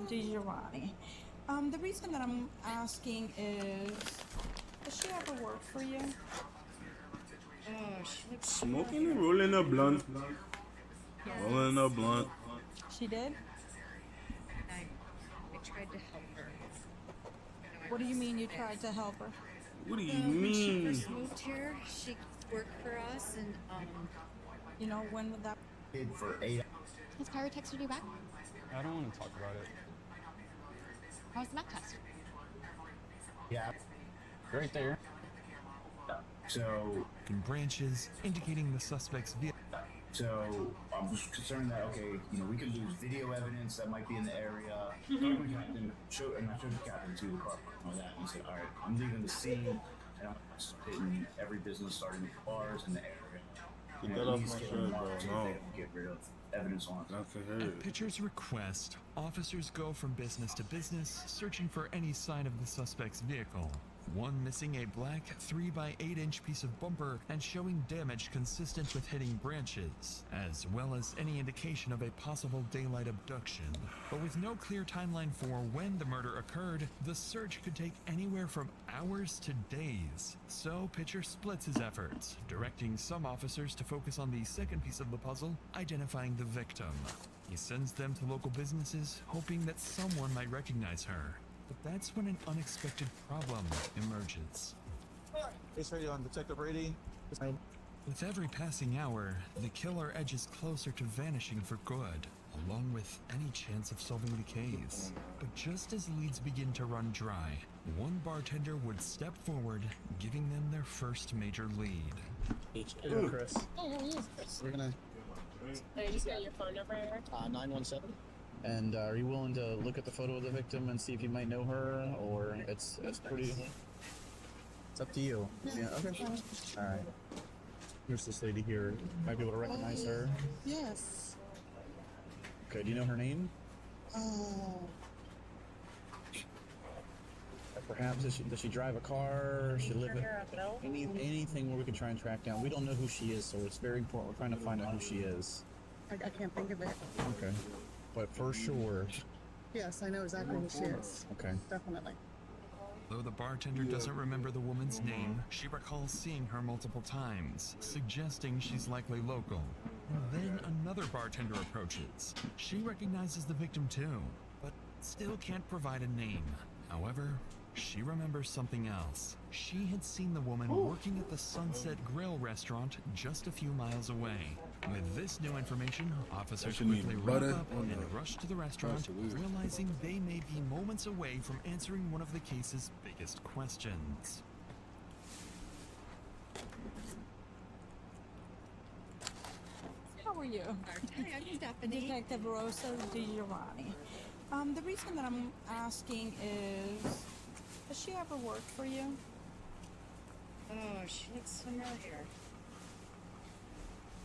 Giovanni. The reason that I'm asking is, does she ever work for you? Oh, she looks Smoking and rolling a blunt. Rolling a blunt. She did? I tried to help her. What do you mean you tried to help her? What do you When she mean? first moved here, she worked for us, and You know, when would that... For 8 Has Kyra texted you back? I don't want to talk about it. How's the map test? Yeah. Right there. So branches indicating the suspect's vehicle. So I'm just concerned that we could lose video evidence that might be in the area. Captain and I showed the captain to the car and all that, and he said, "All right, I'm leaving the scene, and I'm hitting every business, starting with bars in the area. Get that off my shirt, bro. No. Get rid of evidence on it." Not to hear At it. Pitcher's request, officers go from business to business, searching for any sign of the suspect's vehicle. One missing a black 3x8-inch piece of bumper and showing damage consistent with hitting branches, as well as any indication of a possible daylight abduction. But with no clear timeline for when the murder occurred, the search could take anywhere from hours to days. So Pitcher splits his efforts, directing some officers to focus on the second piece of the puzzle, identifying the victim. He sends them to local businesses, hoping that someone might recognize her. But that's when an unexpected problem emerges. Case ready on Detective Brady. With every passing hour, the killer edges closer to vanishing for good, along with any chance of solving the case. But just as leads begin to run dry, one bartender would step forward, giving them their first major lead. Hello, Chris. Hey, how are you, Chris? We're gonna Can I just get your phone number, Eric? 917. And are you willing to look at the photo of the victim and see if you might know her, or it's pretty? It's up to you. Yeah. Okay. All right. Here's this lady here. Might be able to recognize her. Yes. Okay. Do you know her name? Perhaps does she drive a car? She live anything where we can try and track down. We don't know who she is, so it's very important. We're trying to find out who she is. I can't think of it. Okay. But for sure. Yes, I know exactly who she is. Okay. Definitely. Though the bartender doesn't remember the woman's name, she recalls seeing her multiple times, suggesting she's likely local. Then another bartender approaches. She recognizes the victim too, but still can't provide a name. However, she remembers something else. She had seen the woman working at the Sunset Grill restaurant just a few miles away. With this new information, officers quickly wrap up and rush to the restaurant, realizing they may be moments away from answering one of the case's biggest questions. How are you? Hi, I'm Stephanie. Detective Rosa Giovanni. The reason that I'm asking is, does she ever work for you? Oh, she looks familiar.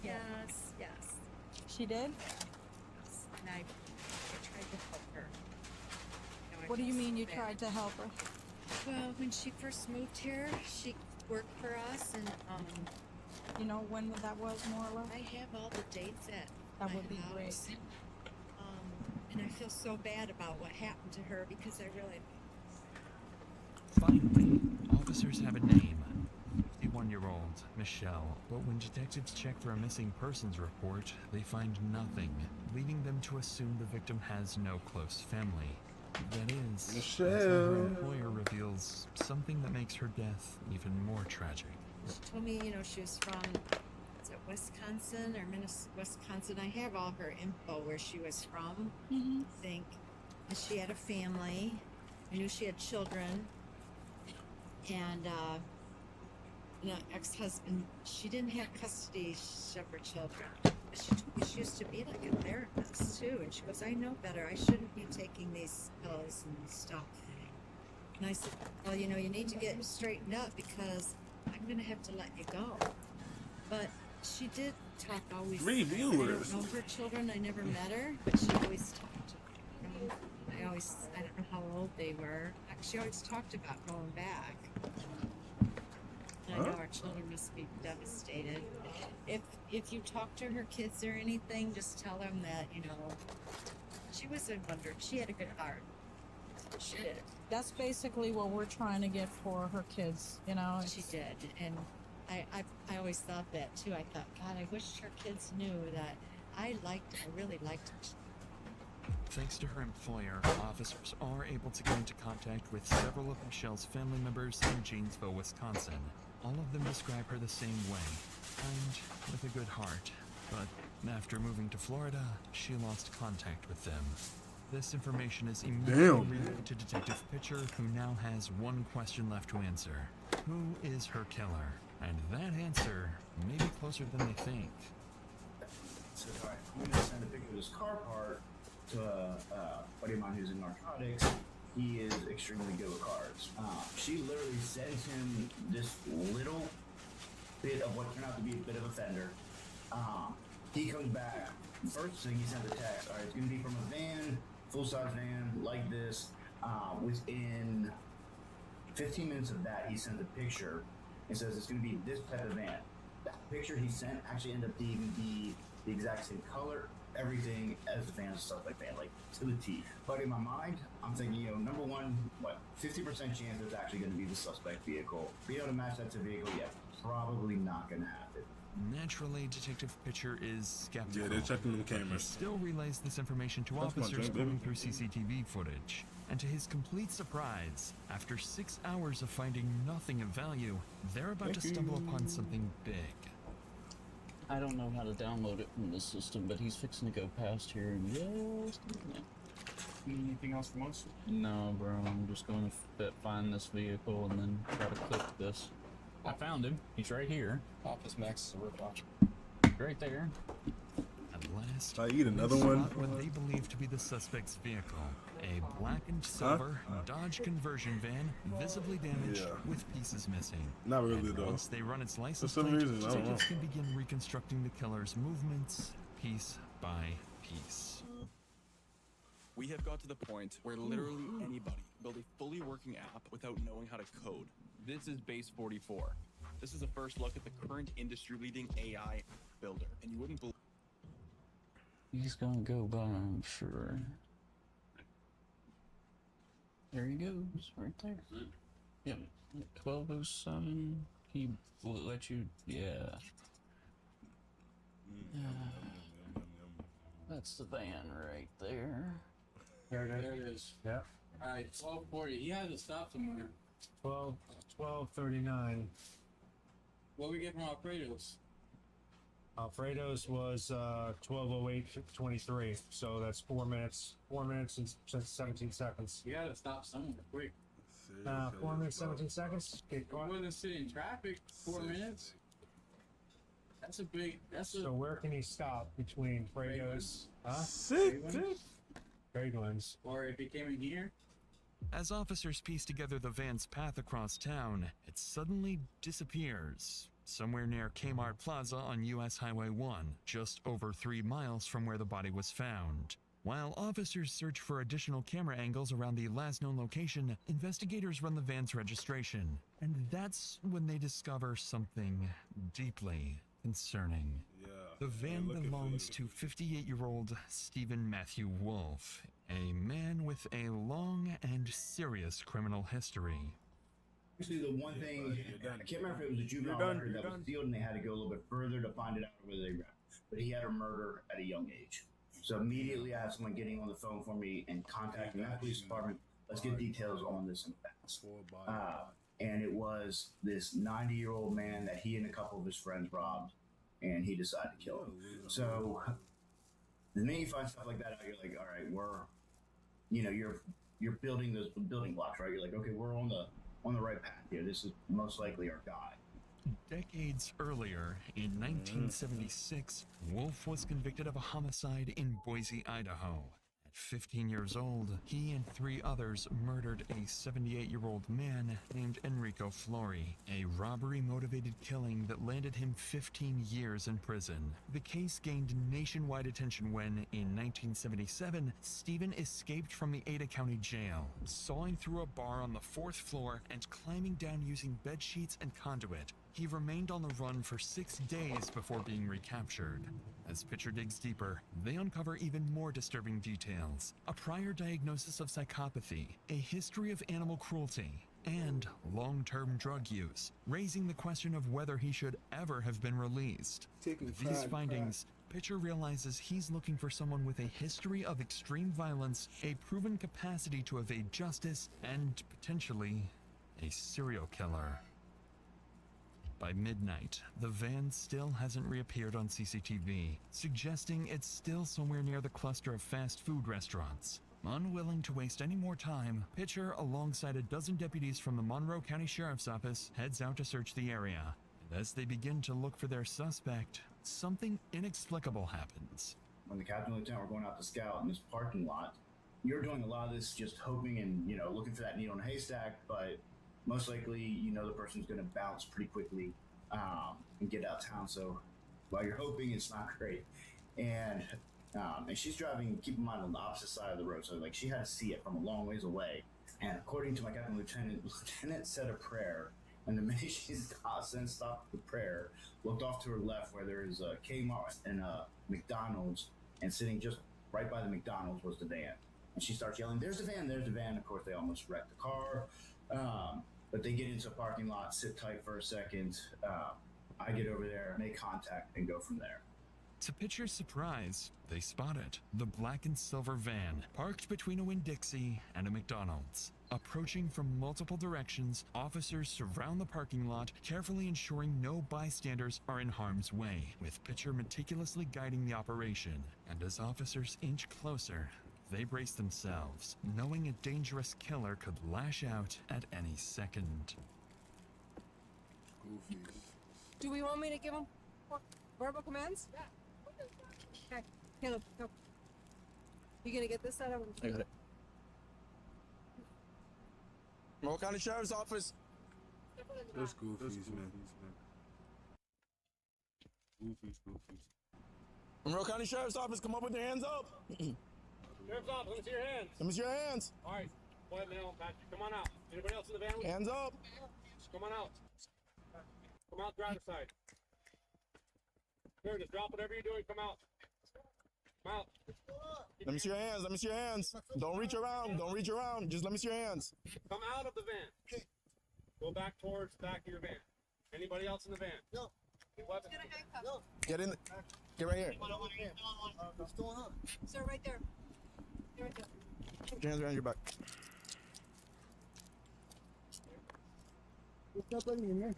Yes. She did? And I tried to help her. What do you mean you tried to help her? Well, when she first moved here, she worked for us, and You know when that was, more or less? I have all the dates at That my would be great. house. And I feel so bad about what happened to her because I really. Finally, officers have a name. 51-year-old Michelle. But when detectives check for a missing persons report, they find nothing, leading them to assume the victim has no close family. That is, until her employer reveals something that makes her death even more tragic. She told me, she was from, is it Wisconsin or Minnesota? Wisconsin. I have all her info where she was from, I think. And she had a family. I knew she had children. And, ex-husband, she didn't have custody of her children. But she told me she used to be like a therapist, too. And she goes, I know better. I shouldn't be taking these pills and stuff. And I said, well, you need to get straightened up because I'm going to have to let you go. But she did talk always. Reviewers. I don't know her children. I never met her, but she always talked to them. I don't know how old they were. She always talked about going back. And I know our children must be devastated. If you talk to her kids or anything, just tell them that, She was in wonder. She had a good heart. She did. That's basically what we're trying to get for her kids, you know. She did, and I always thought that too. I thought, God, I wish her kids knew that I really liked her. Thanks to her employer, officers are able to get into contact with several of Michelle's family members in Janesville, Wisconsin. All of them describe her the same way, kind, with a good heart. But after moving to Florida, she lost contact with them. This information is immediately relayed to Detective Pitcher, who now has one question left to answer. Who is her killer? And that answer may be closer than they think. So, all right, I'm going to send a picture of this car part to a buddy of mine who's in narcotics. He is extremely good with cars. She literally sends him this little bit of what turned out to be a bit of a fender. He comes back. First thing he sent a text. All right, it's going to be from a van, full-size van like this. Within 15 minutes of that, he sends a picture and says it's going to be this type of van. That picture he sent actually ended up being the exact same color, everything as the van, stuff like that, like to the T. But in my mind, I'm thinking, number one, 50% chance it's actually going to be the suspect vehicle. Being able to match that to vehicle, yeah, probably not going to happen. Naturally, Detective Pitcher is skeptical. Yeah, they're checking them He cameras. still relays this information to That's my officers drink, baby. going through CCTV footage. And to his complete surprise, after 6 hours of finding nothing of value, they're about to stumble upon something big. I don't know how to download it from the system, but he's fixing to go past here in just a minute. Anything else from us? No, bro. I'm just going to find this vehicle and then try to click this. I found him. He's right here. Office Max is a ripoff. Right there. At last, I eat another they one. spot what they believe to be the suspect's vehicle. A black and silver Dodge conversion van, visibly damaged, Yeah. with pieces missing. Not really And though. once they run its license some plate, reason, I don't detectives know. can begin reconstructing the killer's movements, piece by piece. We have got to the point where literally anybody build a fully working app without knowing how to code. This is Base 44. This is a first look at the current industry-leading AI builder, and you wouldn't believe. He's gonna go by, I'm sure. There he goes, right there. Yep, 1207. He will let you, yeah. That's the van right there. There it is. Yeah. All right, 1240. He had to stop somewhere. 1239. What we get from Alfredo's? Alfredo's was 12:08:23. So that's 4 minutes. 4 minutes and 17 seconds. You gotta stop somewhere quick. 4 minutes 17 seconds. We wasn't sitting in traffic. 4 minutes. That's a big. So where can he stop between Fredo's? Great ones. Or if he came in here. As officers piece together the van's path across town, it suddenly disappears. Somewhere near Kmart Plaza on US Highway 1, just over 3 miles from where the body was found. While officers search for additional camera angles around the last known location, investigators run the van's registration. And that's when they discover something deeply concerning. The van belongs to 58-year-old Stephen Matthew Wolf, a man with a long and serious criminal history. Actually, the one thing, I can't remember if it was a juvenile record that was sealed and they had to go a little bit further to find it out whether they read. But he had a murder at a young age. So immediately I had someone getting on the phone for me and contacting that police department. Let's get details on this and that. And it was this 90-year-old man that he and a couple of his friends robbed, and he decided to kill him. So the minute you find stuff like that out, you're like, all right, you're building those building blocks, right? You're like, okay, we're on the right path here. This is most likely our guy. Decades earlier, in 1976, Wolf was convicted of a homicide in Boise, Idaho. At 15 years old, he and 3 others murdered a 78-year-old man named Enrico Flori, a robbery-motivated killing that landed him 15 years in prison. The case gained nationwide attention when, in 1977, Stephen escaped from the Ada County Jail, sawing through a bar on the 4th floor and climbing down using bed sheets and conduit. He remained on the run for 6 days before being recaptured. As Pitcher digs deeper, they uncover even more disturbing details. A prior diagnosis of psychopathy, a history of animal cruelty, and long-term drug use, raising the question of whether he should ever have been released. With these findings, Pitcher realizes he's looking for someone with a history of extreme violence, a proven capacity to evade justice, and potentially a serial killer. By midnight, the van still hasn't reappeared on CCTV, suggesting it's still somewhere near the cluster of fast food restaurants. Unwilling to waste any more time, Pitcher, alongside a dozen deputies from the Monroe County Sheriff's Office, heads out to search the area. And as they begin to look for their suspect, something inexplicable happens. When the captain and lieutenant were going out to scout in this parking lot, you're doing a lot of this just hoping and, looking for that needle in a haystack, but most likely, the person's going to bounce pretty quickly and get out of town. So while you're hoping, it's not great. And she's driving, keep in mind, on the opposite side of the road. So, she had to see it from a long ways away. And according to my captain lieutenant said a prayer. And the minute she stopped the prayer, looked off to her left where there is a Kmart and a McDonald's. And sitting just right by the McDonald's was the van. And she starts yelling, "There's the van, there's the van." Of course, they almost wrecked the car. But they get into a parking lot, sit tight for a second. I get over there, make contact, and go from there. To Pitcher's surprise, they spot it. The black and silver van, parked between a Winn-Dixie and a McDonald's. Approaching from multiple directions, officers surround the parking lot, carefully ensuring no bystanders are in harm's way, with Pitcher meticulously guiding the operation. And as officers inch closer, they brace themselves, knowing a dangerous killer could lash out at any second. Goofy. Do we want me to give him verbal commands? Yeah. Okay, Caleb, go. You gonna get this out of him? I got it. Monroe County Sheriff's Office. Those goofies, man. Goofies. Monroe County Sheriff's Office, come up with your hands up. Sheriff's office, let me see your hands. Let me see your hands. All right, go ahead, now, Patrick. Come on out. Anybody else in the van with you? Hands up. Come on out. Come out, driver's side. Here, just drop whatever you're doing. Come out. Come out. Let me see your hands. Let me see your hands. Don't reach around. Don't reach around. Just let me see your hands. Come out of the van. Okay. Go back towards the back of your van. Anybody else in the van? No. Weapons. No. Get in. Get right here. What's going on? Sir, right there. Right there. Put your hands around your back. What's up with me, man?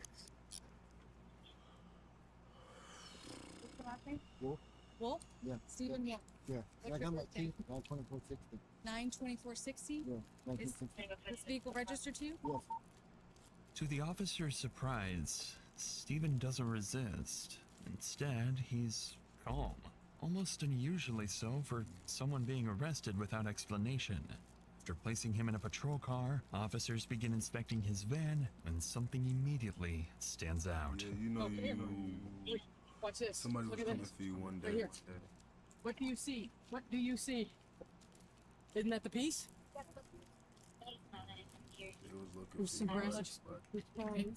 What's the last name? Wolf. Wolf? Yeah. Stephen Wolf. Yeah. What's I got your my birthday? teeth. 92460. 92460? Yeah. Is 1960. this vehicle registered to you? Yes. To the officer's surprise, Stephen doesn't resist. Instead, he's calm. Almost unusually so for someone being arrested without explanation. After placing him in a patrol car, officers begin inspecting his van, and something immediately stands out. Yeah, Wait, watch this. somebody Look was at coming this. for you one day. Right here. What do you see? What do you see? Isn't that the piece? It was looking There's for some you. bracelets.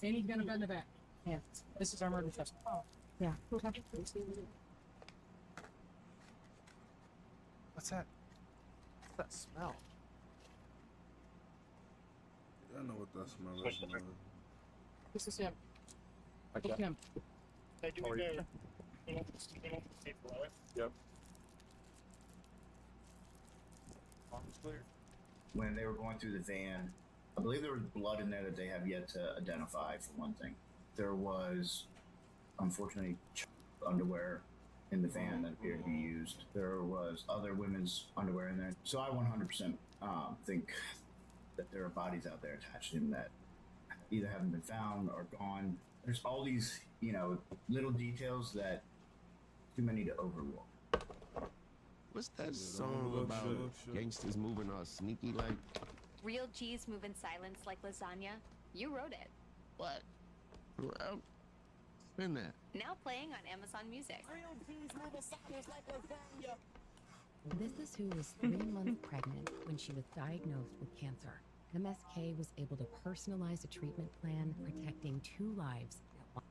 And he's gonna go in the back. Yeah. This is our murder test. Oh. Yeah. What's that? What's that smell? I know what that smell is. Man. This is him. Okay. Look at him. Hey, do me a favor. Yep. When they were going through the van, I believe there was blood in there that they have yet to identify, for one thing. There was, unfortunately, underwear in the van that appeared to be used. There was other women's underwear in there. So I 100% think that there are bodies out there attached to him that either haven't been found or gone. There's all these, little details that too many to overlook. What's that song about gangsters moving all sneaky like? Real G's move in silence like lasagna. You wrote it. What? Well, spin that. Now playing on Amazon Music. Real G's move in silence like lasagna. This is who was 3 months pregnant when she was diagnosed with cancer. MSK was able to personalize a treatment plan protecting 2 lives at once.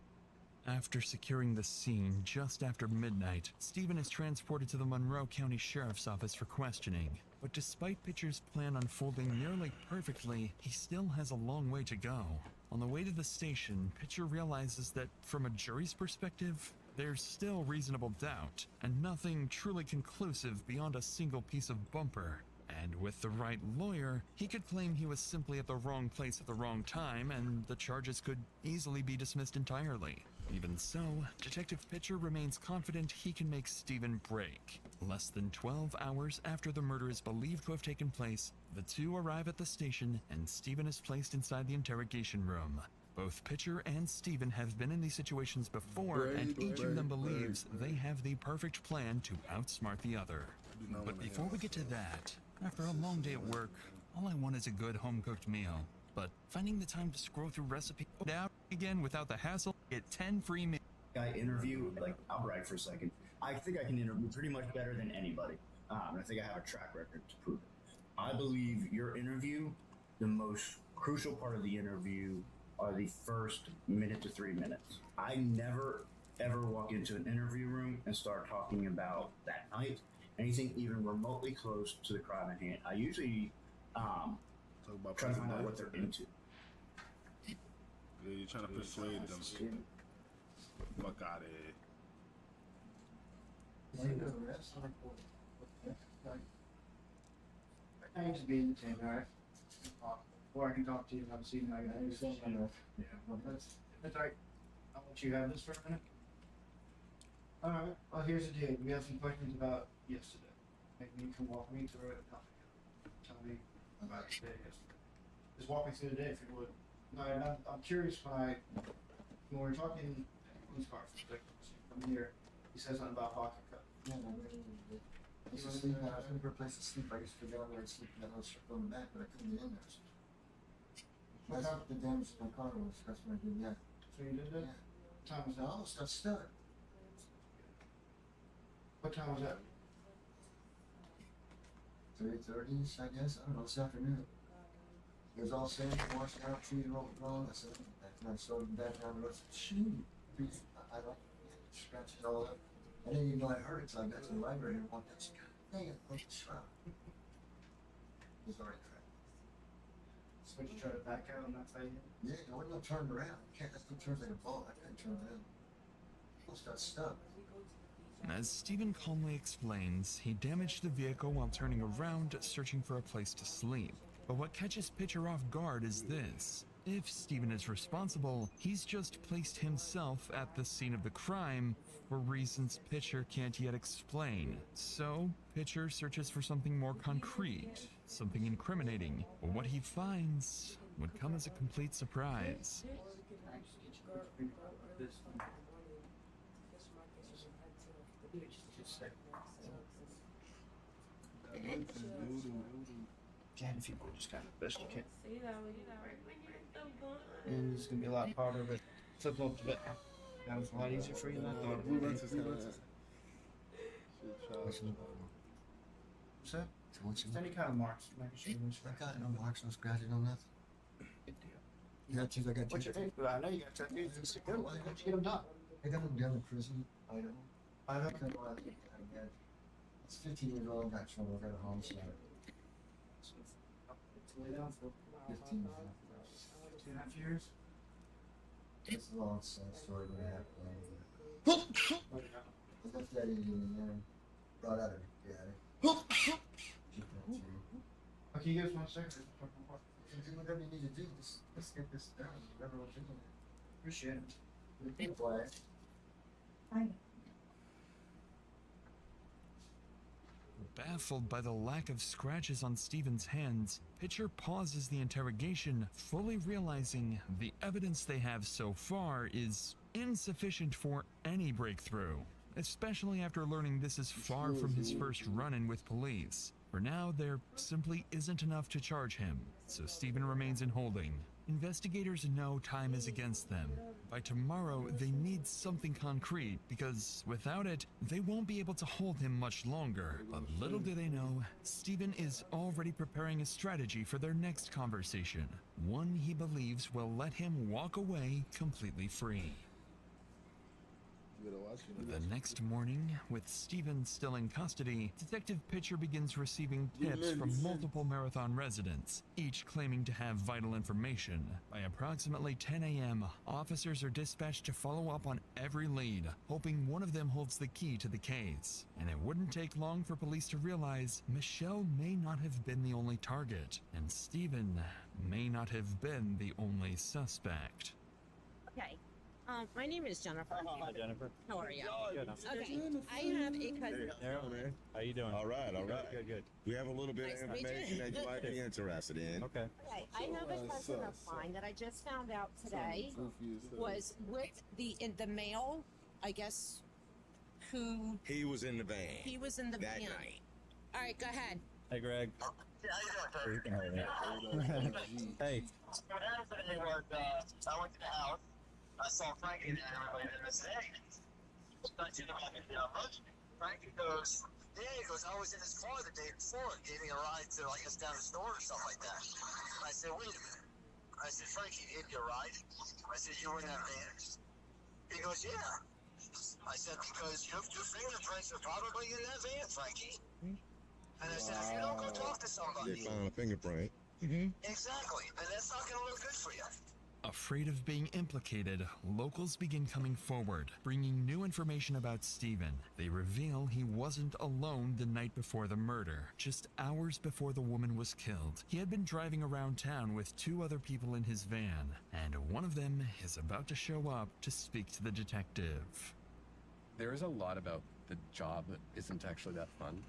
After securing the scene just after midnight, Stephen is transported to the Monroe County Sheriff's Office for questioning. But despite Pitcher's plan unfolding nearly perfectly, he still has a long way to go. On the way to the station, Pitcher realizes that from a jury's perspective, there's still reasonable doubt, and nothing truly conclusive beyond a single piece of bumper. And with the right lawyer, he could claim he was simply at the wrong place at the wrong time, and the charges could easily be dismissed entirely. Even so, Detective Pitcher remains confident he can make Stephen break. Less than 12 hours after the murder is believed to have taken place, the two arrive at the station, and Stephen is placed inside the interrogation room. Both Pitcher and Stephen have been in these situations before, and each of them believes they have the perfect plan to outsmart the other. But before we get to that, after a long day at work, all I want is a good home-cooked meal. But finding the time to scroll through recipes out again without the hassle, get 10 free meals. I interview, like, I'll brag for a second. I think I can interview pretty much better than anybody. I think I have a track record to prove it. I believe your interview, the most crucial part of the interview are the first minute to 3 minutes. I never, ever walk into an interview room and start talking about that night, anything even remotely close to the crime at hand. I usually try to find out what they're into. Yeah, you're trying to persuade them. Fuck out of here. I need to be entertained, alright? Before I can talk to you about seeing I got anything. Yeah, well, that's alright. I'll let you have this for a minute. Alright, well, here's the deal. We have some questions about yesterday. Maybe you can walk me through it. Tell me about the day yesterday. Just walk me through the day if you would. No, I'm curious when we're talking police car from here, he says something about pocket cut. Yeah, I was looking for a place to sleep. I used to go there and sleep in the house or going back, but I couldn't get in there. That's how the damage to my car was. That's when I did that. So you did that? Yeah. What time was that? I almost got stuck. What time was that? 3:30ish, I guess. I don't know, this afternoon. It was all sand, washed out, trees were overgrown. I said, and I started back down the road. I said, shoot. I don't scratch it all up. I didn't even know I heard it until I got to the library and walked out. I said, God dang it, look at the shot. It was already trapped. So you try to back out on that side? Yeah, I wasn't no turned around. You can't, that thing turns like a ball. I couldn't turn around. I almost got stuck. As Stephen calmly explains, he damaged the vehicle while turning around, searching for a place to sleep. But what catches Pitcher off guard is this. If Stephen is responsible, he's just placed himself at the scene of the crime for reasons Pitcher can't yet explain. So, Pitcher searches for something more concrete, something incriminating. But what he finds would come as a complete surprise. Jan, if you would just kind of best you can. And it's gonna be a lot harder, but flip them up a bit. That was a lot easier for you than I thought. What's that? Just any kind of marks. I got no marks, no scratches, no nothing. Good deal. You got two, I got two. What's your name? I know you got tattoos. It's good. Why don't you get them done? I got them down in prison, Idaho. I know. It's 15 years old, got trouble, got a homicide. Lay down for 15 years. 2.5 years. It's a long sad story, but it happened. I left that Indian in there, brought out her daddy. Okay, you guys 1 second. You do whatever you need to do, let's get this done. Everyone's doing it. Appreciate it. Big flag. Baffled by the lack of scratches on Stephen's hands, Pitcher pauses the interrogation, fully realizing the evidence they have so far is insufficient for any breakthrough, especially after learning this is far from his first run-in with police. For now, there simply isn't enough to charge him, so Stephen remains in holding. Investigators know time is against them. By tomorrow, they need something concrete because without it, they won't be able to hold him much longer. But little do they know, Stephen is already preparing a strategy for their next conversation, one he believes will let him walk away completely free. The next morning, with Steven still in custody, Detective Pitcher begins receiving tips from multiple Marathon residents, each claiming to have vital information. By approximately 10 a.m., officers are dispatched to follow up on every lead, hoping one of them holds the key to the case. And it wouldn't take long for police to realize Michelle may not have been the only target, and Steven may not have been the only suspect. Okay. My name is Jennifer. Hi, Jennifer. How are you? Good. Okay. I have a cousin. Man. How you doing? All right. Good. We have a little bit Nice of to meet you. information that you might be interested in. Okay. Okay. I have a cousin of mine that I just found out today was with in the mail, I guess, who He was in the van. he was in the that van. night. All right, go ahead. Hey, Greg. How you doing, Hey. What happened today was, I went to the house, I saw Frankie and everybody in the day. I did about it, Frankie goes, yeah, he goes, I was in his car the day before, gave me a ride to, I guess, down the store or something like that. I said, wait a minute. I said, Frankie gave you a ride? I said, you were in that van? He goes, yeah. I said, because your fingerprints are probably in that van, Frankie. And I said, if you don't go talk to somebody. They found a fingerprint. Exactly, and that's not going to look good for you. Afraid of being implicated, locals begin coming forward, bringing new information about Steven. They reveal he wasn't alone the night before the murder. Just hours before the woman was killed, he had been driving around town with 2 other people in his van, and one of them is about to show up to speak to the detective. There is a lot about the job that isn't actually that fun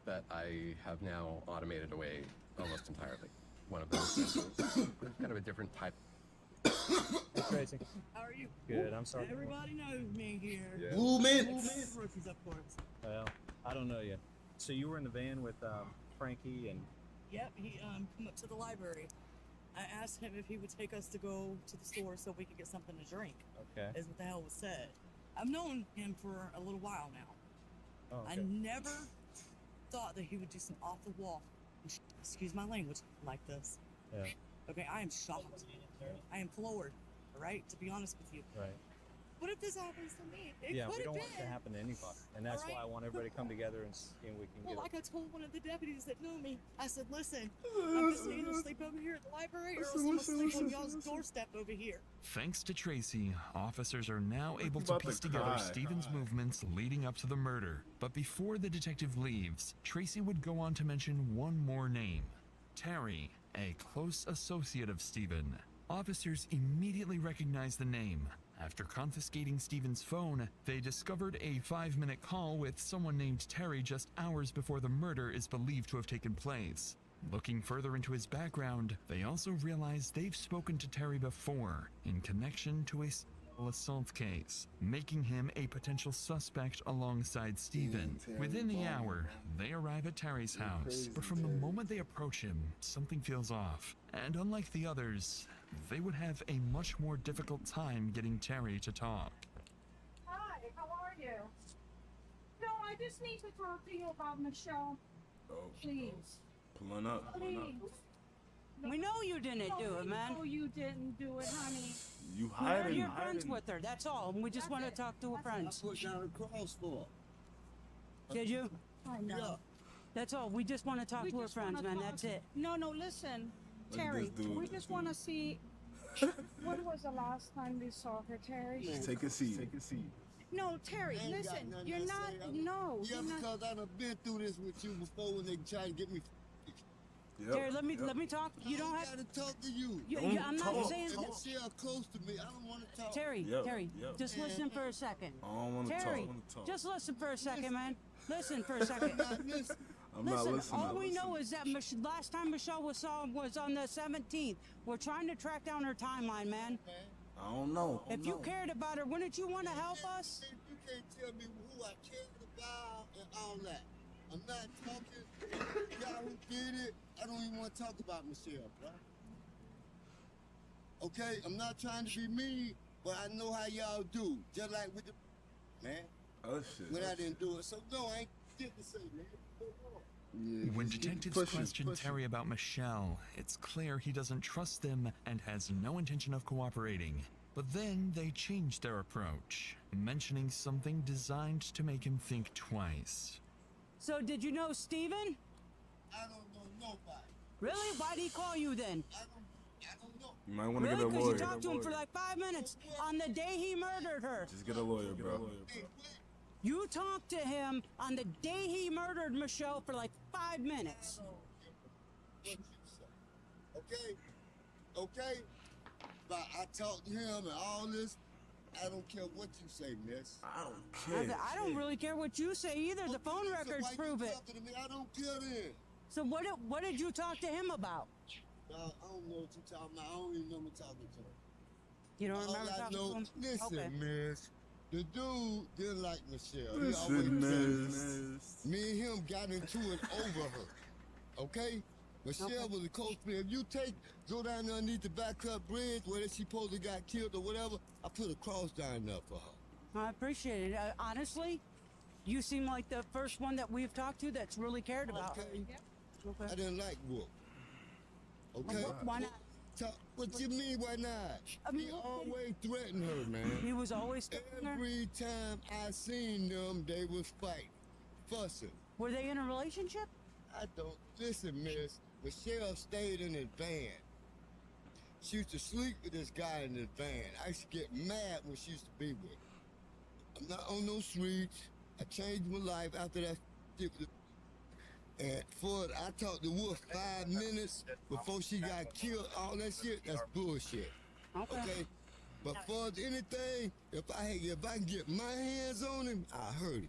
that I have now automated away almost entirely. One of them is kind of a different type. Hey, Tracy. How are you? Good. I'm sorry. Everybody knows me here. Yeah. Rookies, of course. Well, I don't know yet. So you were in the van with Frankie and... Yep, he come up to the library. I asked him if he would take us to go to the store so we could get something to drink. Okay. Is what the hell was said. I've known him for a little while now. Oh, okay. I never thought that he would do some off the wall, excuse my language, like this. Yeah. Okay, I am shocked. I am floored, all right, to be honest with you. Right. What if this happens to me? It Yeah, could we don't have want it been. to happen to anybody. And that's why I want everybody to come together and see if we can Well, get like I told one of the deputies that know me, I said, listen, I'm just either sleep over here at the library or else I'm gonna sleep on y'all's doorstep over here. Thanks to Tracy, officers are now able to about piece to together cry. Steven's movements leading up to the murder. But before the detective leaves, Tracy would go on to mention one more name. Terry, a close associate of Steven. Officers immediately recognized the name. After confiscating Steven's phone, they discovered a 5-minute call with someone named Terry just hours before the murder is believed to have taken place. Looking further into his background, they also realized they've spoken to Terry before in connection to a sexual assault case, making him a potential suspect alongside Steven. Within the hour, they arrive at Terry's house, but from the moment they approach him, something feels off. And unlike the others, they would have a much more difficult time getting Terry to talk. Hi, how are you? No, I just need to talk to you about Michelle. Oh, Please. pulling up. Please. We know you didn't do it, man. No, you didn't do it, honey. You You're hiding. friends with her, that's all. We just want to talk to her friends. Put down a cross for. Did you? I know. That's all. We just want to talk We to her just friends, wanna man. talk- That's it. No, listen. Look at Terry, this dude. we just want to see. When was the last time we saw her, Terry? Take a seat. Take a seat. No, Terry, I ain't got listen. nothing You're to not. say. No. Yeah, you're not. because I done been through this with you before when they tried to get me. Yep. Terry, let me talk. You don't have to talk to you. I'm not saying. And Michelle close to me. I don't want to talk. Terry, Yep, Terry, yep. just listen for a second. I don't want to talk. I Terry, want to talk. just listen for a second, man. Listen for a second. I'm not listening. All we know is that last time Michelle was on the 17th. We're trying to track down her timeline, man. I don't know. If you cared about her, wouldn't you want to help us? You can't tell me who I cared about and all that. I'm not talking. The guy who did it, I don't even want to talk about Michelle, bro. Okay, I'm not trying to be mean, but I know how y'all do. Just like with the man. Oh shit. When I didn't do it, so no, I ain't shit to say, man. When detectives question Terry about Michelle, it's clear he doesn't trust them and has no intention of cooperating. But then they changed their approach, mentioning something designed to make him think twice. So did you know Steven? I don't know nobody. Really? Why'd he call you then? I don't know. You might want to Really? get a Because lawyer. you talked to him for like 5 minutes on the day he murdered her. Just get a lawyer, bro. You talked to him on the day he murdered Michelle for like 5 minutes. What you say? Okay? Okay? But I talked to him and all this. I don't care what you say, miss. I don't care. I don't really care what you say either. The phone records prove it. To me? I don't care then. So what did you talk to him about? I don't know what you're talking about. I don't even remember talking to him. You don't All remember I talking know, to him? listen, Okay. miss. The dude didn't like Michelle. Listen, he always miss. me and him got into it over her. Okay? Michelle was a close friend. If you go down there underneath the Backcut Bridge where she supposed to got killed or whatever, I put a cross down there for her. I appreciate it. Honestly, you seem like the first one that we've talked to that's really cared about. Okay. Okay. I didn't like Wolf. Okay? Why not? What you mean, why not? He always threatened her, man. He was always threatening her? Every time I seen them, they was fighting, fussing. Were they in a relationship? I don't. Listen, miss. Michelle stayed in his van. She used to sleep with this guy in his van. I used to get mad when she used to be with him. I'm not on no streets. I changed my life after that shit. And I talked to Wolf 5 minutes before she got killed. All that shit, that's bullshit. Okay? But for anything, if I can get my hands on him, I hurt him.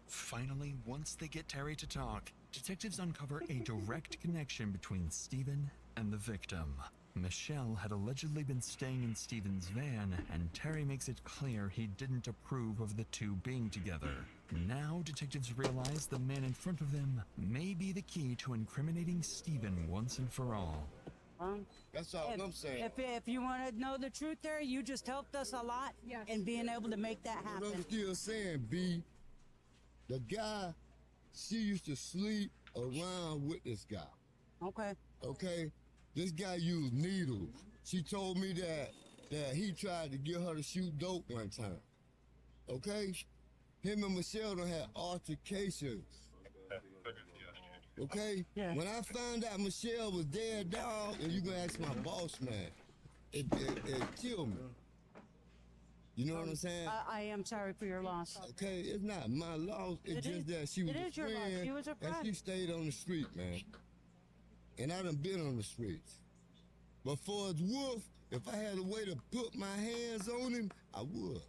Finally, once they get Terry to talk, detectives uncover a direct connection between Steven and the victim. Michelle had allegedly been staying in Steven's van, and Terry makes it clear he didn't approve of the two being together. Now, detectives realize the man in front of them may be the key to incriminating Steven once and for all. That's all I'm saying. If you want to know the truth, Terry, you just helped us a lot in being able to make that happen. What I'm still saying, B, the guy, she used to sleep around with this guy. Okay. Okay? This guy used needles. She told me that he tried to get her to shoot dope one time. Okay? Him and Michelle done had altercations. Okay? Yeah. When I found out Michelle was dead, dog, and you gonna ask my boss man, it killed me. You know what I'm saying? I am sorry for your loss. Okay, it's not my loss. It's It just is- that she was it a is your loss. friend, She was a and friend. she stayed on the street, man. And I done been on the streets. But for his Wolf, if I had a way to put my hands on him, I would.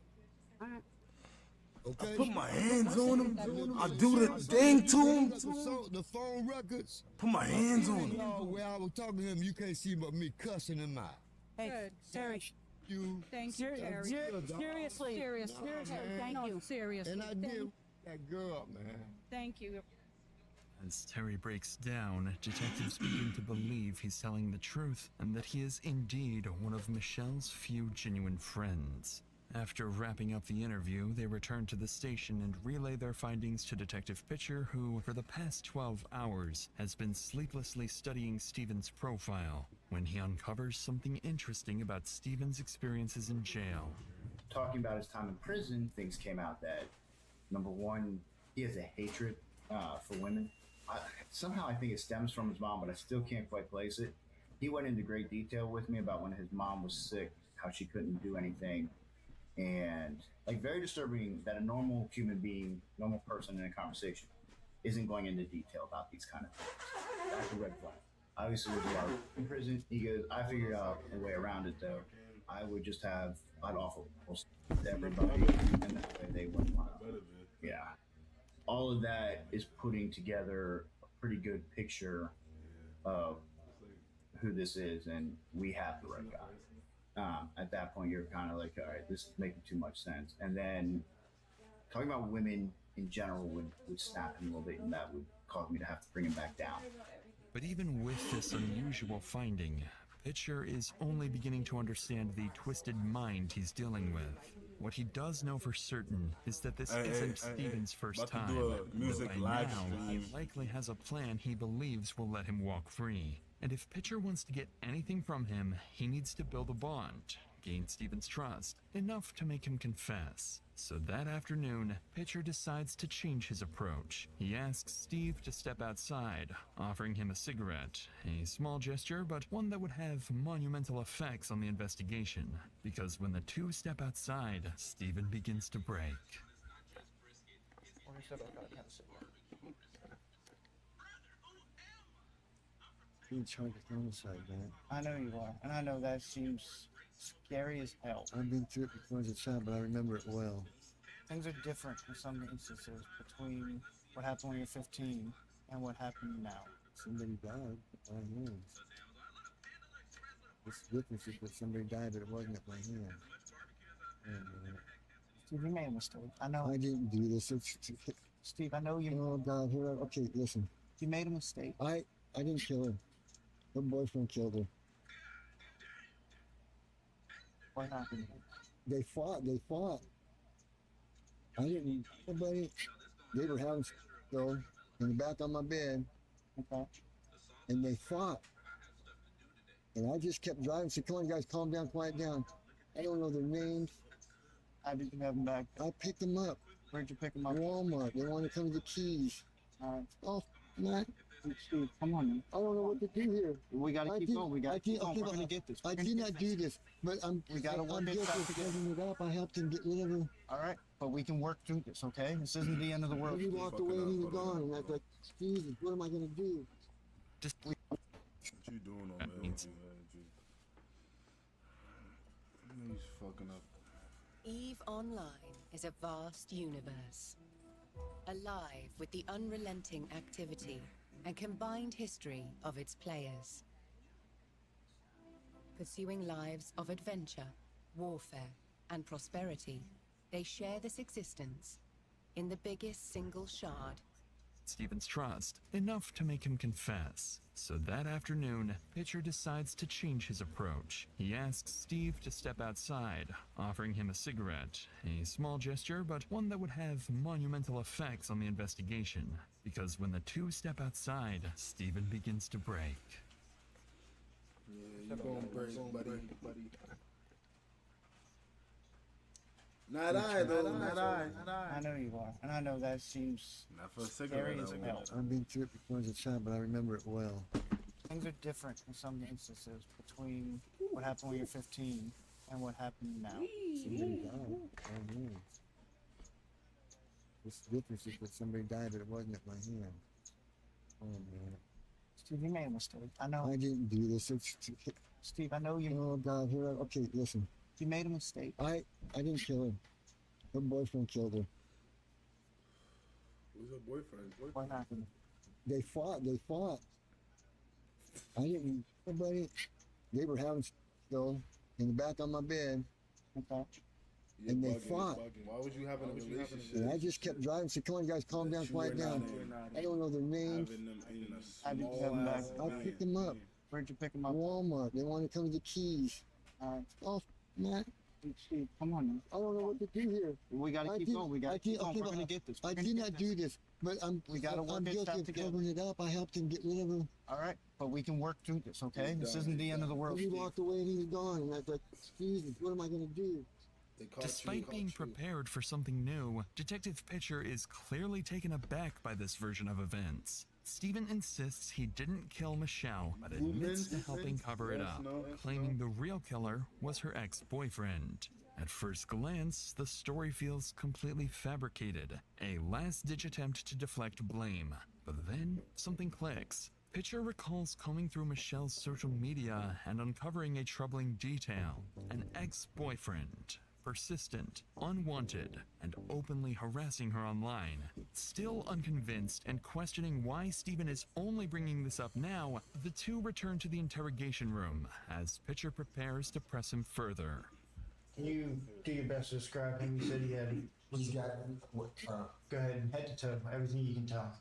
Okay? I put my hands on him. I do the thing to him. The phone records. Put my hands on him. Where I was talking to him, you can't see but me cussing him out. Hey, Terry. You. Thank you, Terry. Seriously. Seriously. Thank you. Seriously. And I did that girl, man. Thank you. As Terry breaks down, detectives begin to believe he's telling the truth and that he is indeed one of Michelle's few genuine friends. After wrapping up the interview, they return to the station and relay their findings to Detective Pitcher, who, for the past 12 hours, has been sleeplessly studying Steven's profile when he uncovers something interesting about Steven's experiences in jail. Talking about his time in prison, things came out that, number one, he has a hatred for women. Somehow I think it stems from his mom, but I still can't quite place it. He went into great detail with me about when his mom was sick, how she couldn't do anything. And like very disturbing that a normal human being, normal person in a conversation isn't going into detail about these kind of things. That's a red flag. Obviously, with a lot in prison, he goes, I figured out a way around it though. I'd offer to everybody, and that way they wouldn't want to. Yeah. All of that is putting together a pretty good picture of who this is, and we have the right guy. At that point, you're kind of like, all right, this is making too much sense. And then talking about women in general would snap him a little bit, and that would cause me to have to bring him back down. But even with this unusual finding, Pitcher is only beginning to understand the twisted mind he's dealing with. What he does know for certain is that this isn't Steven's first About to time. do a music But by live now, stream. he likely has a plan he believes will let him walk free. And if Pitcher wants to get anything from him, he needs to build a bond, gained Steven's trust enough to make him confess. So that afternoon, Pitcher decides to change his approach. He asks Steve to step outside, offering him a cigarette, a small gesture, but one that would have monumental effects on the investigation. Because when the two step outside, Steven begins to break. Being charged with homicide, man. I know you are, and I know that seems scary as hell. I've been through it before as a child, but I remember it well. Things are different in some instances between what happened when you're 15 and what happened now. Somebody died. I know. This difference is that somebody died, but it wasn't at my hand. Steve, you made a mistake. I know. I didn't do this. Steve, I know you. Oh God, here. Okay, listen. You made a mistake. I didn't kill her. Her boyfriend killed her. What happened? They fought. I didn't. Nobody. They were having though in the back of my bed. Okay. And they fought. And I just kept driving. Said, "Come on, guys, calm down, quiet down." I don't know their names. How did you have them back? I picked them up. Where'd you pick them up? Walmart. They wanted to come to the keys. Oh, Matt. Steve, come on, man. I don't know what to do here. We gotta keep going. We gotta keep going. We're gonna get this. I did not do this, but we gotta work it out together. It up. I helped him get rid of her. All right, but we can work through this, okay? This isn't the end of the world. He walked away and he was gone, and I was like, Jesus, what am I gonna do? Just what you doing on there? He's fucking up. EVE Online is a vast universe, alive with the unrelenting activity and combined history of its players. Pursuing lives of adventure, warfare, and prosperity, they share this existence in the biggest single shard. Steven's trust enough to make him confess. So that afternoon, Pitcher decides to change his approach. He asks Steve to step outside, offering him a cigarette, a small gesture, but one that would have monumental effects on the investigation. Because when the two step outside, Steven begins to break. Yeah, you're gonna break, buddy. Not I, though. Not I. I know you are, and I know that seems Not for a scary cigarette. as hell. I've been through it before as a child, but I remember it well. Things are different in some instances between what happened when you're 15 and what happened now. Somebody died. I know. This difference is that somebody died, but it wasn't at my hand. Oh man. Steve, you made a mistake. I know. I didn't do this. Steve, I know you. Oh God, here. Okay, listen. You made a mistake. I didn't kill her. Her boyfriend killed her. Who's her boyfriend? What happened? They fought. I didn't. Nobody. They were having though in the back of my bed. Okay. And they fought. Why would you have a relationship? And I just kept driving. Said, "Come on, guys, calm down, quiet down." I don't know their names. How did you have them back? I picked them up. Where'd you pick them up? Walmart. They wanted to come to the keys. Oh, Matt. Steve, come on, man. I don't know what to do here. We gotta keep going. We gotta keep going. We're gonna get this. I did not do this, but I'm guilty of covering it up. I helped him get rid of her. All right, but we can work through this, okay? This isn't the end of the world. He walked away and he was gone, and I was like, Jesus, what am I gonna do? Despite being prepared for something new, Detective Pitcher is clearly taken aback by this version of events. Steven insists he didn't kill Michelle, but admits to helping cover it up, claiming the real killer was her ex-boyfriend. At first glance, the story feels completely fabricated, a last-ditch attempt to deflect blame. But then, something clicks. Pitcher recalls combing through Michelle's social media and uncovering a troubling detail: an ex-boyfriend. Persistent, unwanted, and openly harassing her online. Still unconvinced and questioning why Steven is only bringing this up now, the two return to the interrogation room as Pitcher prepares to press him further. Can you do your best to describe him? You said he had. He's got what? Go ahead, head to toe, everything you can tell.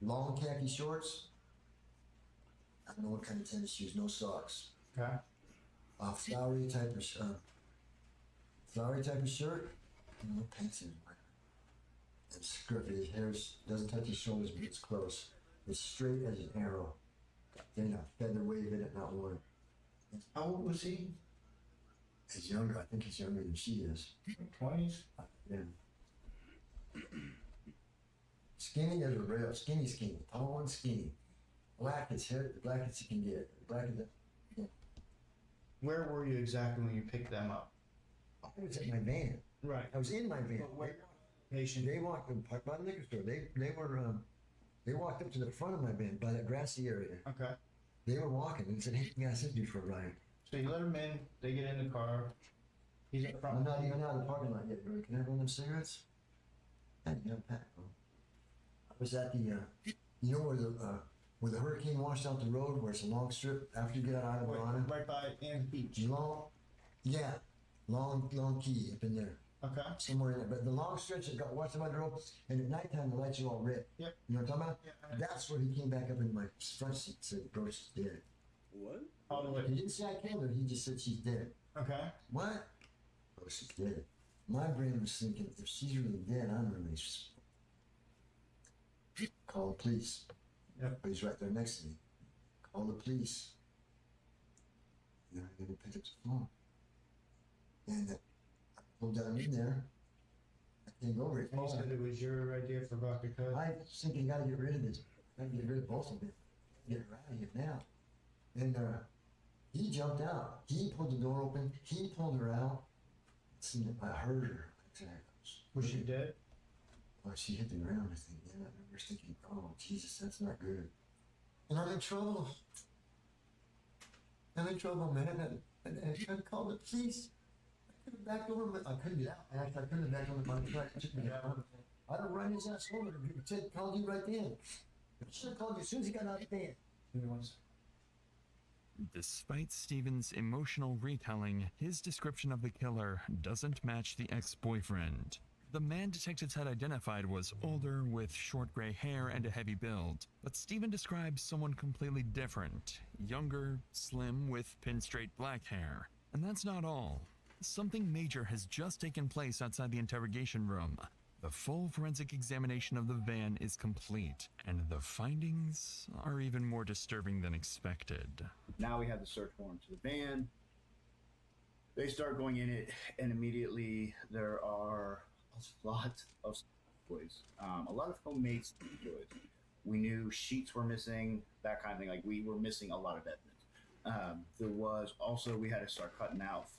Long khaki shorts. I don't know what kind of tennis shoes. No socks. Okay. Flowery type of shirt. Flowery type of shirt. No pants in it. And scruffy. His hair doesn't touch his shoulders, but it's close. It's straight as an arrow. Then a feather wave in it, not one. How old was he? He's younger. I think he's younger than she is. 20s? Yeah. Skinny as a rail. Skinny. Tall and skinny. Black as hair. The blackest you can get. Black as yeah. Where were you exactly when you picked them up? I was in my van. Right. I was in my van. Patient. They walked by the liquor store. They walked up to the front of my van by that grassy area. Okay. They were walking and said, "Hey, can I send you for a ride?" So you let him in, they get in the car. He's up front. I'm not even out of the parking lot yet, bro. Can I have one of them cigarettes? I didn't have a pack, bro. I was at the, you know where the hurricane washed out the road, where it's a long strip after you get out of Atlanta? Right by Ann's Beach. Long key up in there. Okay. Somewhere in there. But the long stretch that got washed out the road, and at nighttime the lights are all red. Yep. You know what I'm talking about? Yeah. That's where he came back up in my front seat and said, "Bro, she's dead." What? He didn't say I killed her, he just said she's dead. Okay. What? Oh, she's dead. My brain was thinking, if she's really dead, I'm really. Call the police. Yep. But he's right there next to me. Call the police. You know, I picked up the phone. And I pulled down in there. I can't go very And you far. said it was your idea for vodka cut? I was thinking, gotta get rid of this. Gotta get rid of both of them. Get her out of here now. And he jumped out. He pulled the door open. He pulled her out. I heard her. Was she dead? Well, she hit the ground, I think. Yeah, I remember thinking, oh, Jesus, that's not good. And I'm in trouble. I'm in trouble, man. And I tried to call the police. I could have backed over, but I couldn't get out. Actually, I couldn't have backed over my truck. It took me out. I'd have run his ass over. Ted called you right then. I should have called you as soon as he got out of the van. Despite Steven's emotional retelling, his description of the killer doesn't match the ex-boyfriend. The man detectives had identified was older, with short gray hair and a heavy build, but Steven describes someone completely different, younger, slim, with pin-straight black hair. And that's not all. Something major has just taken place outside the interrogation room. The full forensic examination of the van is complete, and the findings are even more disturbing than expected. Now we have the search warrant to the van. They start going in it, and immediately there are a lot of toys, a lot of homemade toys. We knew sheets were missing, that kind of thing. Like, we were missing a lot of evidence. There was also, we had to start cutting out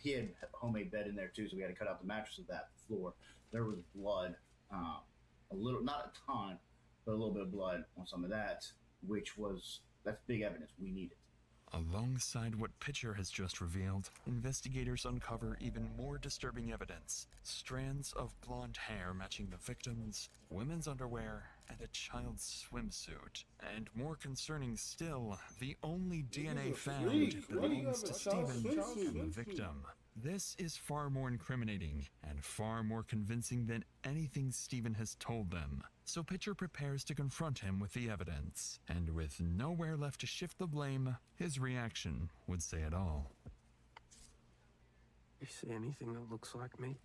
he had a homemade bed in there too, so we had to cut out the mattress of that floor. There was blood, a little, not a ton, but a little bit of blood on some of that, that's big evidence. We need it. Alongside what Pitcher has just revealed, investigators uncover even more disturbing evidence. Strands of blonde hair matching the victims, women's underwear, and a child's swimsuit. And more concerning still, the only DNA found belongs to Steven and the victim. This is far more incriminating and far more convincing than anything Steven has told them. So Pitcher prepares to confront him with the evidence, and with nowhere left to shift the blame, his reaction would say it all. You see anything that looks like me?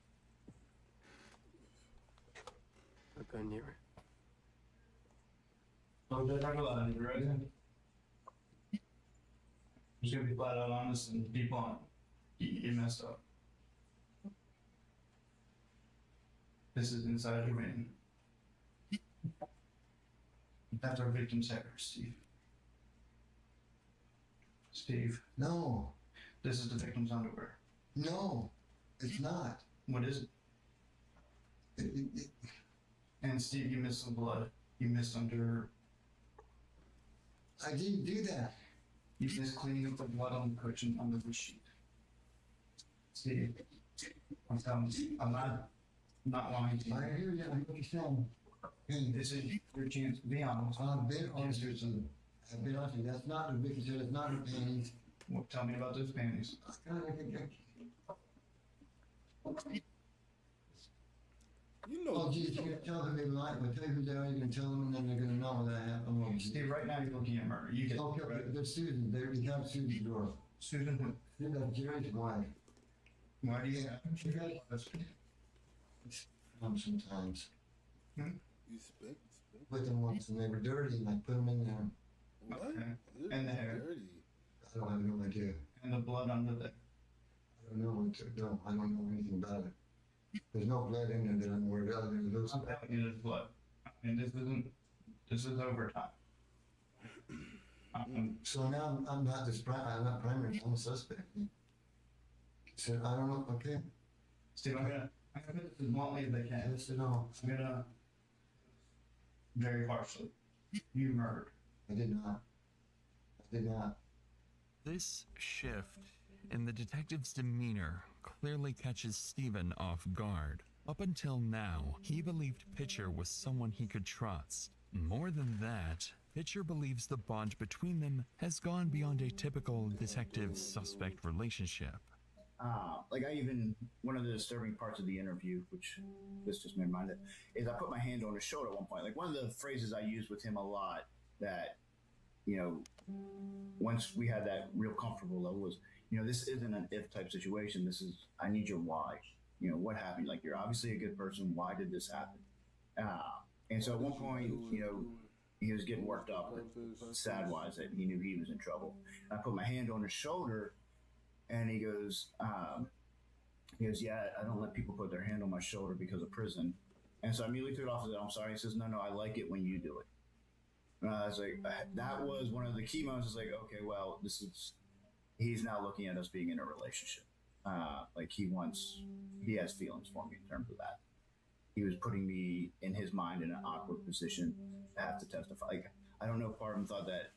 Don't go near it. I'm just talking about it, right? I'm just gonna be flat out honest and be blunt. You messed up. This is inside your man. That's our victim's hair, Steve. Steve. No. This is the victim's underwear. No, it's not. What is it? And Steve, you missed some blood. You missed under. I didn't do that. You missed cleaning up the blood on the cushion under the sheet. Steve, I'm telling you, I'm not lying to you. I hear you. I know what you're saying. This is your chance to be honest. I've been honest with you. I've been honest with you. That's not the victim. That's not her panties. Well, tell me about those panties. You know. Oh, geez, you're going to tell them they lie. If I tell you who they are, you're going to tell them, and then they're going to know that happened. Oh, Steve, right now you're looking at murder. You get okay, right. There's Susan. There we have Susan's door. Susan who? That's Jerry's wife. Why do you have? She got sometimes. You spit? Put them once and they were dirty, and I put them in there. What? Okay. And the hair. Dirty. I don't have no idea. And the blood under there. No, no, I don't know anything about it. There's no blood in there that I'm worried about. There's I'm telling you, there's blood. And this is overtime. So now I'm not I'm not primary, I'm a suspect. So I don't know, okay. Steve, I'm gonna put this as bluntly as I can. Yes, no. I'm gonna very harshly. You murdered. I did not. I did not. This shift in the detective's demeanor clearly catches Stephen off guard. Up until now, he believed Pitcher was someone he could trust. More than that, Pitcher believes the bond between them has gone beyond a typical detective-suspect relationship. Like one of the disturbing parts of the interview, which this just made me mind of, is I put my hand on his shoulder at one point. Like one of the phrases I used with him a lot that, once we had that real comfortable level was, this isn't an if type situation. This is, I need your why. What happened? Like, you're obviously a good person. Why did this happen? And so at one point, he was getting worked up, sad wise that he knew he was in trouble. I put my hand on his shoulder. And he goes, yeah, I don't let people put their hand on my shoulder because of prison. And so I immediately threw it off and said, I'm sorry. He says, no, I like it when you do it. And I was like, that was one of the key moments. It's like, okay, well, he's now looking at us being in a relationship. Like he has feelings for me in terms of that. He was putting me in his mind in an awkward position to have to testify. Like, I don't know if part of him thought that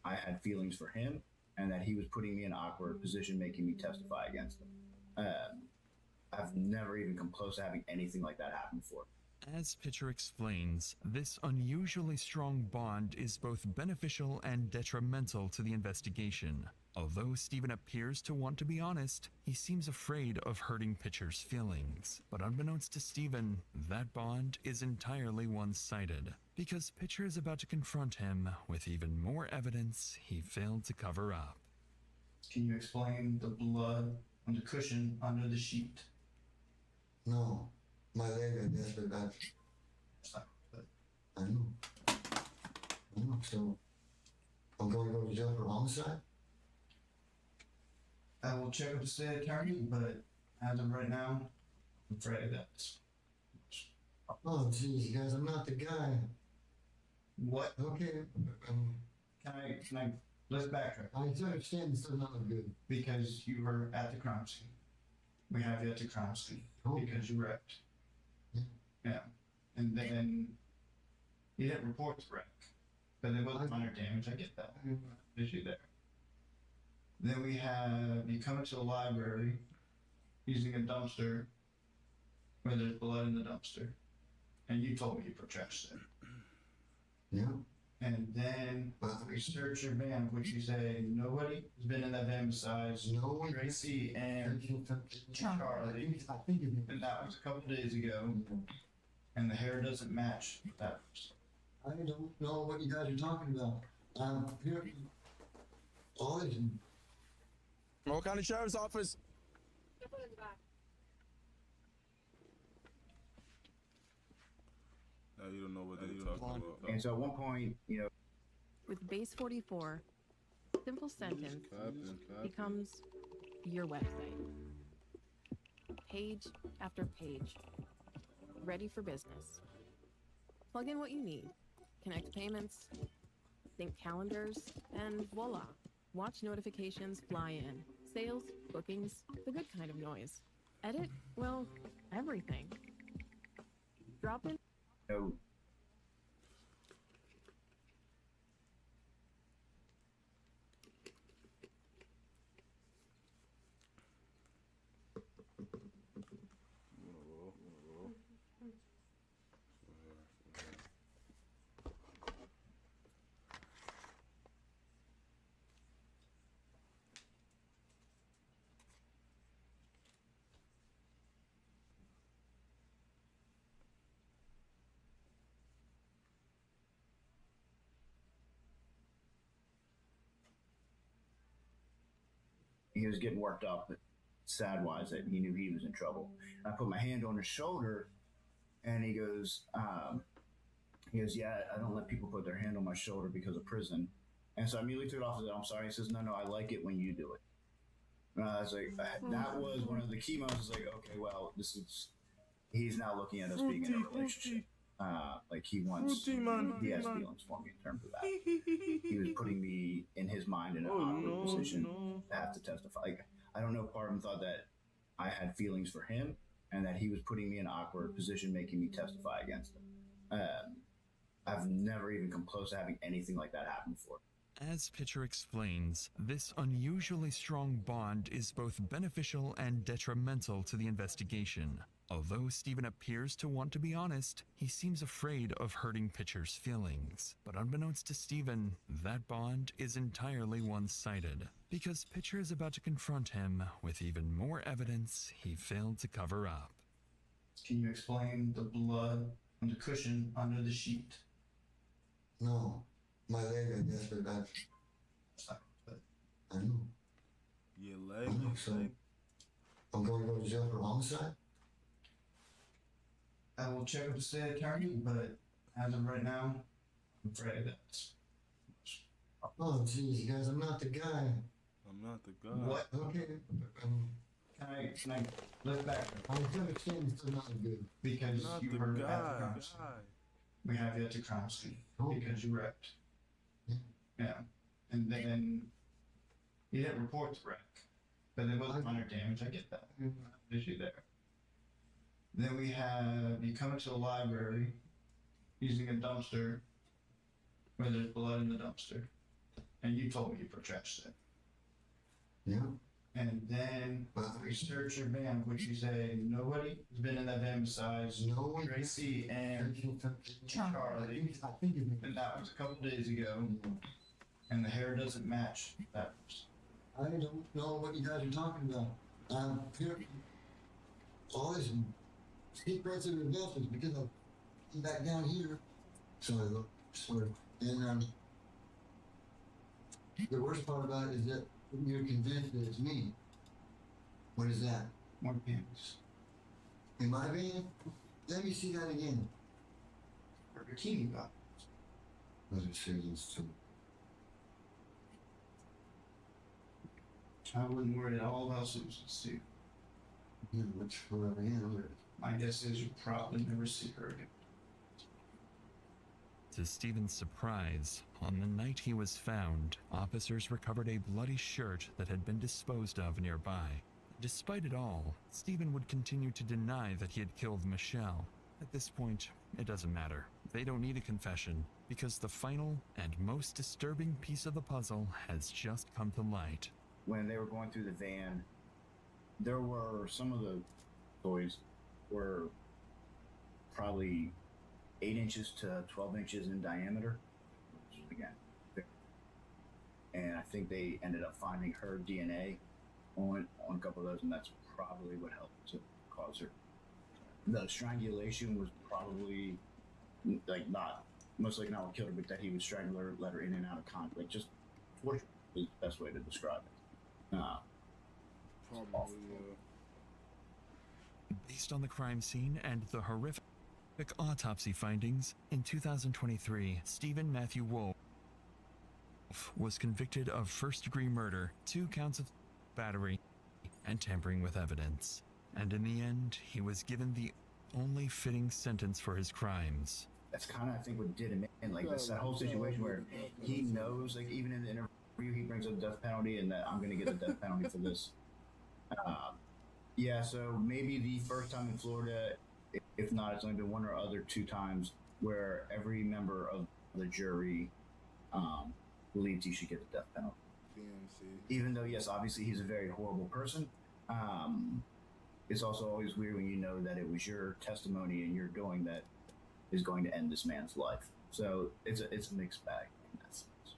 I had feelings for him, and that he was putting me in an awkward position, making me testify against him. I've never even come close to having anything like that happen before. As Pitcher explains, this unusually strong bond is both beneficial and detrimental to the investigation. Although Stephen appears to want to be honest, he seems afraid of hurting Pitcher's feelings. But unbeknownst to Stephen, that bond is entirely one-sided, because Pitcher is about to confront him with even more evidence he failed to cover up. Can you explain the blood on the cushion under the sheet? No. My leg, I guess, but I know. So I'm going to go to jail for homicide? I will check with the state attorney, but as of right now, I'm afraid that's... Oh, geez, guys, I'm not the guy. What? Okay. Can I, let's backtrack. I understand this does not look good. Because you were at the crime scene. We have you at the crime scene. Because you wrecked. Yeah. And then you didn't report the wreck. But there was minor damage, I get that. Issue there. Then we have you come into the library using a dumpster where there's blood in the dumpster. And you told me you put trash there. Yeah. And then we search your van, which you say nobody has been in that van besides Tracy and Charlie. And that was a couple days ago. And the hair doesn't match that. I don't know what you guys are talking about. I'm here. Monroe County Sheriff's Office. Now you don't know what they're talking about. And so at one point, With Base 44, simple sentence becomes your website. Page after page. Ready for business. Plug in what you need. Connect payments, sync calendars, and voila. Watch notifications fly in. Sales, bookings, the good kind of noise. Edit, well, everything. Drop in. he was getting worked up, sad wise that he knew he was in trouble. And I put my hand on his shoulder, and he goes, yeah, I don't let people put their hand on my shoulder because of prison. And so I immediately threw it off and said, I'm sorry. He says, no, I like it when you do it. I was like, that was one of the key moments. Like, okay, well, he's now looking at us being in a relationship. Like he has feelings for me in terms of that. He was putting me in his mind in an awkward position to have to testify. Like, I don't know, part of him thought that I had feelings for him and that he was putting me in an awkward position, making me testify against him. I've never even come close to having anything like that happen before. As Pitcher explains, this unusually strong bond is both beneficial and detrimental to the investigation. Although Steven appears to want to be honest, he seems afraid of hurting Pitcher's feelings. But unbeknownst to Steven, that bond is entirely one-sided, because Pitcher is about to confront him with even more evidence he failed to cover up. Can you explain the blood on the cushion under the sheet? No. My leg, I guess, but that's... I know. Your leg? I know, so... I'm going to go to jail for homicide? I will check with the state attorney, but as of right now, I'm afraid that's... Oh, geez, guys, I'm not the guy. I'm not the guy. What? Okay. Can I look back? I understand it's still not good. Because Not you the were guy. at the crime scene. We have you at the crime scene because you wrecked. Yeah. And then you didn't report the wreck, but there was minor damage. I get that. Issue there. Then we have you come into the library using a dumpster where there's blood in the dumpster, and you told me you protracted it. Yeah. And then we search your van, which you say nobody has been in that van besides Tracy and Charlie. I think it And that was a couple days ago. And the hair doesn't match that. I don't know what you guys are talking about. Here, all this secrets and investments because I'm back down here. So I look, sort of, and the worst part about it is that you're convinced that it's me. What is that? More pants. In my van? Let me see that again. Or bikini bottoms. Those are serious too. I wouldn't worry at all about Susan's too. Yeah, much whoever I am. My guess is you'll probably never see her again. To Steven's surprise, on the night he was found, officers recovered a bloody shirt that had been disposed of nearby. Despite it all, Steven would continue to deny that he had killed Michelle. At this point, it doesn't matter. They don't need a confession, because the final and most disturbing piece of the puzzle has just come to light. When they were going through the van, there were some of the toys were probably 8 inches to 12 inches in diameter, which is, again, big. And I think they ended up finding her DNA on a couple of those, and that's probably what helped to cause her. The strangulation was probably like not, most likely not what killed her, but that he would strangle her, let her in and out of conflict. Just torture is the best way to describe it. Probably, Based on the crime scene and the horrific autopsy findings, in 2023, Stephen Matthew Wolf was convicted of first-degree murder, 2 counts of battery, and tampering with evidence. And in the end, he was given the only fitting sentence for his crimes. That's kind of, I think, what did him in. Like, that's that whole situation where he knows, like, even in the interview, he brings up the death penalty and that I'm going to get the death penalty for this. Yeah, so maybe the first time in Florida, if not, it's only been 1 or other 2 times where every member of the jury believes he should get the death penalty. Even though, yes, obviously he's a very horrible person, it's also always weird when you know that it was your testimony and your doing that is going to end this man's life. So it's a mixed bag in that sense.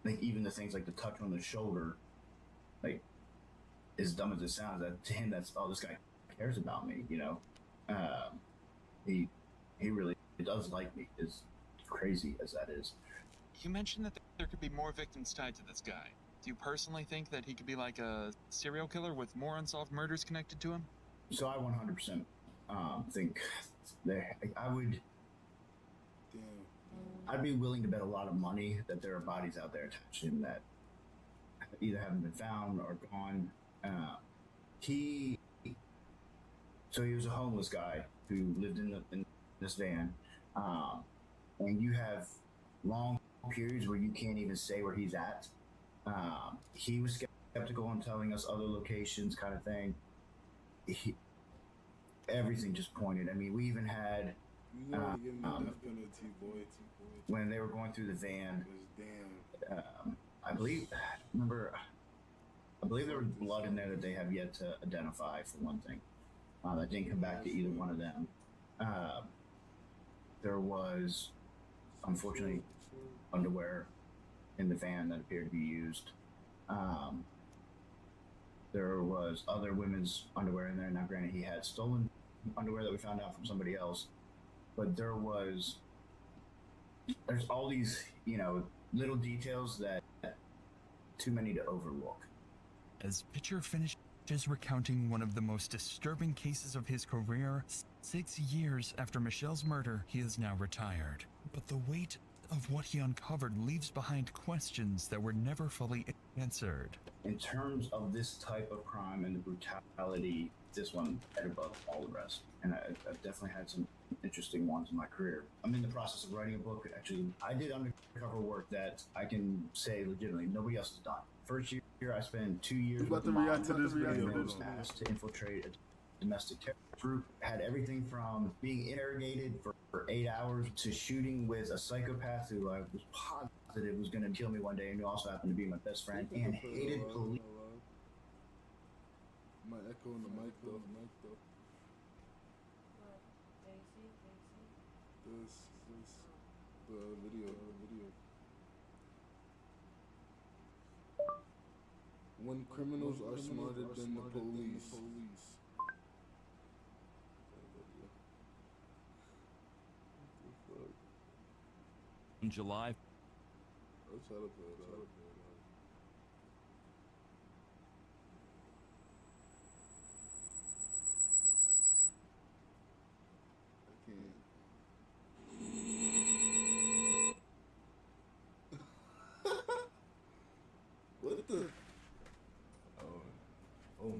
Like, even the things like the touch on the shoulder, like, as dumb as it sounds, that to him, that's, oh, this guy cares about me, you know? He really does like me, as crazy as that is. You mentioned that there could be more victims tied to this guy. Do you personally think that he could be like a serial killer with more unsolved murders connected to him? So I 100% think there. I'd be willing to bet a lot of money that there are bodies out there attached to him that either haven't been found or gone. He was a homeless guy who lived in this van, and you have long periods where you can't even say where he's at. He was skeptical on telling us other locations, kind of thing. Everything just pointed. I mean, we even had when they were going through the van. I believe there was blood in there that they have yet to identify, for one thing. That didn't come back to either one of them. There was, unfortunately, underwear in the van that appeared to be used. There was other women's underwear in there. Now, granted, he had stolen underwear that we found out from somebody else, but there's all these, little details that too many to overlook. As Pitcher finishes recounting one of the most disturbing cases of his career, 6 years after Michelle's murder, he is now retired. But the weight of what he uncovered leaves behind questions that were never fully answered. In terms of this type of crime and the brutality, this one head above all the rest. And I've definitely had some interesting ones in my career. I'm in the process of writing a book. Actually, I did undercover work that I can say legitimately nobody else has done. First year, I spent 2 years About to react to this video. and was asked to infiltrate a domestic terror group. Had everything from being interrogated for 8 hours to shooting with a psychopath who I was positive was going to kill me one day, and who also happened to be my best friend, and hated police. My echo in the mic though. This the video. When criminals are smarter than the police. In July. I'll try to play it out. What the? Oh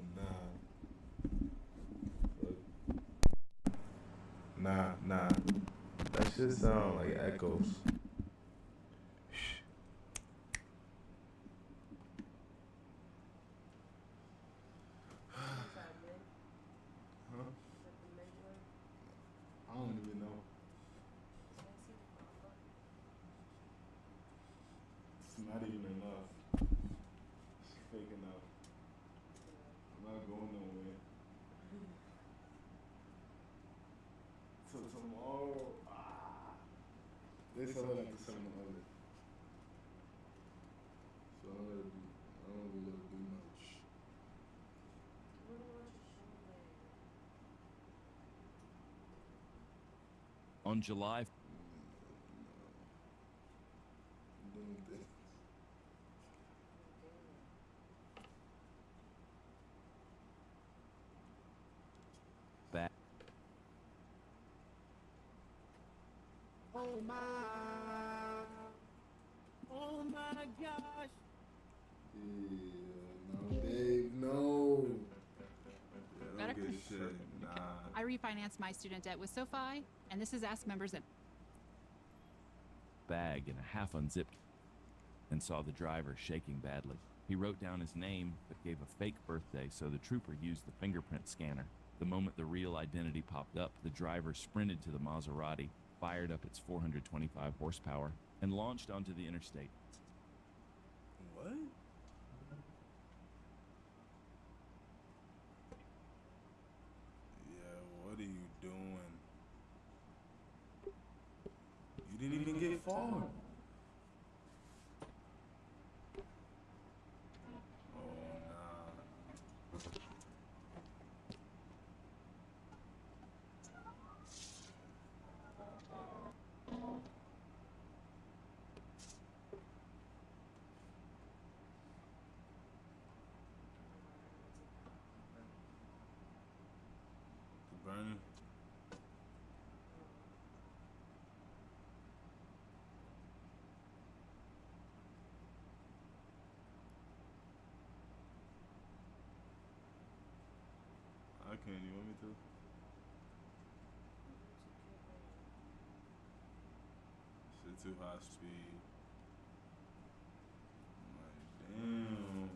nah. Nah. That shit sound like echoes. Huh? I don't even know. It's not even enough. It's fake enough. I'm not going nowhere. Till tomorrow. They said I like to send my other. So I don't really do much. On July. I'm doing this. Back. Oh my gosh. Yeah, no, babe, no. Yeah, Better? don't get shit. Nah. I refinanced my student debt with SoFi, and this is Ask Members at Bag and a half unzipped and saw the driver shaking badly. He wrote down his name but gave a fake birthday, so the trooper used the fingerprint scanner. The moment the real identity popped up, the driver sprinted to the Maserati, fired up its 425 horsepower, and launched onto the interstate. What? Yeah, what are you doing? You didn't even get far. Oh, nah. Burning. can. You want me to? Shit too high speed. Like, damn.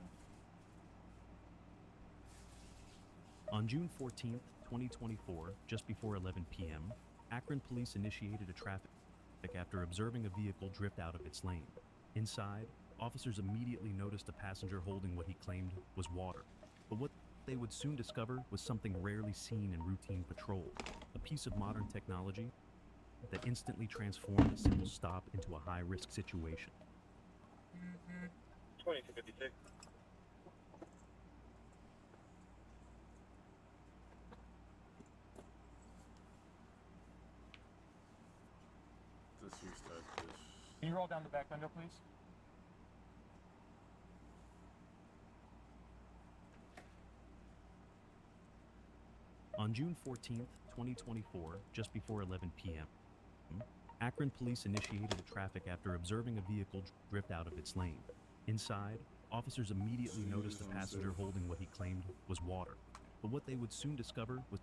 On June 14th, 2024, just before 11 p.m., Akron police initiated a traffic after observing a vehicle drift out of its lane. Inside, officers immediately noticed a passenger holding what he claimed was water. But what they would soon discover was something rarely seen in routine patrol, a piece of modern technology that instantly transformed a simple stop into a high-risk situation. 2256. Let's restart this. Can you roll down the back window, please? On June 14th, 2024, just before 11 p.m., Akron police initiated a traffic after observing a vehicle drift out of its lane. Inside, officers immediately noticed a passenger holding what he claimed was water. But what they would soon discover was